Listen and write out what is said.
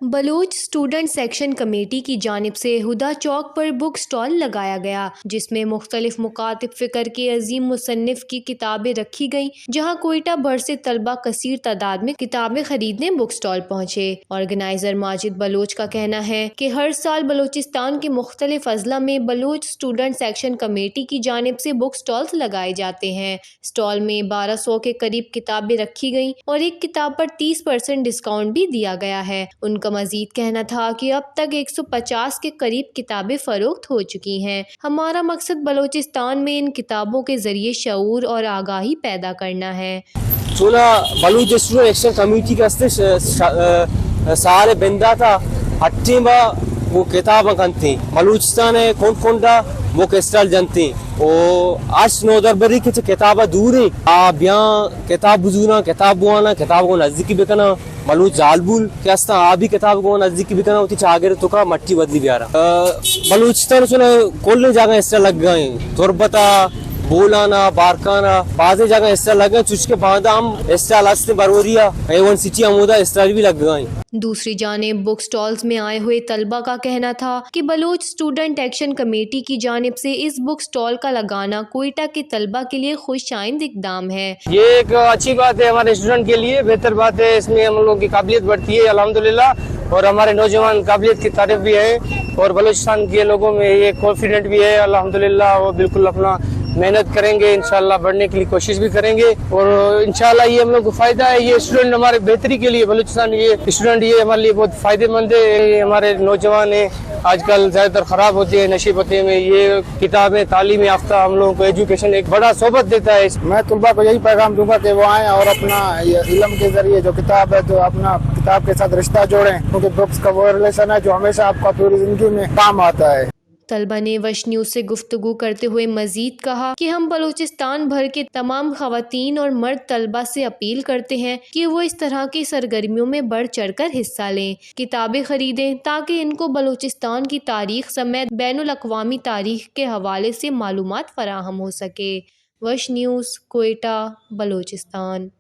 Baloch student section committee کی جانب سے ہدا چوک پر بک سٹال لگایا گیا، جس میں مختلف مکاتب فکر کے عظیم مصنف کی کتابیں رکھی گئیں، جہاں کوئٹہ بھر سے طلبہ کثیر تعداد میں کتابیں خریدنے بک سٹال پہنچے۔ آرگنائزر ماجد بلوچ کا کہنا ہے کہ ہر سال بلوچستان کے مختلف اضلاع میں بلوچ اسٹوڈنٹ سیکشن کمیٹی کی جانب سے بک سٹالز لگائے جاتے ہیں۔ سٹال میں 1200 کے قریب کتابیں رکھی گئیں اور ایک کتاب پر 30% ڈسکاؤنٹ بھی دیا گیا ہے۔ ان کا مزید کہنا تھا کہ اب تک 150 کے قریب کتابیں فروخت ہو چکی ہیں۔ ہمارا مقصد بلوچستان میں ان کتابوں کے ذریعے شعور اور آگاہی پیدا کرنا ہے۔ بلوچ اسٹوڈنٹ ایکشن کمیٹی کا سال بندہ تھا ہٹے با وہ کتابیں کنتے بلوچستان ہے کون کون دا وہ کسٹال جانتے اور آج نو دربری کے کتابیں دور ہیں آپ یہاں کتاب بزورا کتاب بوانا کتاب کو نزدیکی بکنا بلوچ جالبول کے استا آبی کتاب کو نزدیکی بکنا ہوتی چاگر تو کا مٹی بدلی بیارا بلوچستان سنے کل جگہ اس طرح لگ گئے تربتا بولانا بارکانا بعض جگہ اس طرح لگ گئے چچ کے باندھا ہم اس طرح لستے بروریا ایون سٹی عمودہ اس طرح بھی لگ گئے۔ دوسری جانب بک سٹالز میں آئے ہوئے طلبہ کا کہنا تھا کہ بلوچ اسٹوڈنٹ ایکشن کمیٹی کی جانب سے اس بک سٹال کا لگانا کوئٹہ کے طلبہ کے لیے خوش آئند اقدام ہے۔ یہ ایک اچھی بات ہے ہمارے اسٹوڈنٹ کے لیے، بہتر بات ہے، اس میں ہم لوگوں کی قابلیت بڑھتی ہے الحمدللہ، اور ہمارے نوجوان قابلیت کی تعریف بھی ہے اور بلوچستان کے لوگوں میں یہ کانفیڈنٹ بھی ہے الحمدللہ، وہ بالکل اپنا محنت کریں گے، انشاءاللہ بڑھنے کے لیے کوشش بھی کریں گے اور انشاءاللہ یہ ہم لوگ کو فائدہ ہے۔ یہ اسٹوڈنٹ ہمارے بہتری کے لیے بلوچستان یہ اسٹوڈنٹ یہ ہمارے لیے بہت فائدے مند ہے۔ یہ ہمارے نوجوان ہیں آج کل زیادہ تر خراب ہوتے ہیں نشے پتے میں، یہ کتابیں تعلیم یافتہ ہم لوگوں کو ایجوکیشن ایک بڑا صحبت دیتا ہے۔ میں طلباء کو یہی پیغام دوں گا کہ وہ آئیں اور اپنا علم کے ذریعے جو کتاب ہے تو اپنا کتاب کے ساتھ رشتہ جوڑیں، کیونکہ بکس کا وہ ریلیشن ہے جو ہمیشہ آپ کا پوری زندگی میں کام آتا ہے۔ طلبہ نے وش نیوز سے گفتگو کرتے ہوئے مزید کہا کہ ہم بلوچستان بھر کے تمام خواتین اور مرد طلبہ سے اپیل کرتے ہیں کہ وہ اس طرح کی سرگرمیوں میں بڑھ چڑھ کر حصہ لیں، کتابیں خریدیں تاکہ ان کو بلوچستان کی تاریخ سمیت بین الاقوامی تاریخ کے حوالے سے معلومات فراہم ہو سکے۔ وش نیوز، کوئٹہ، بلوچستان۔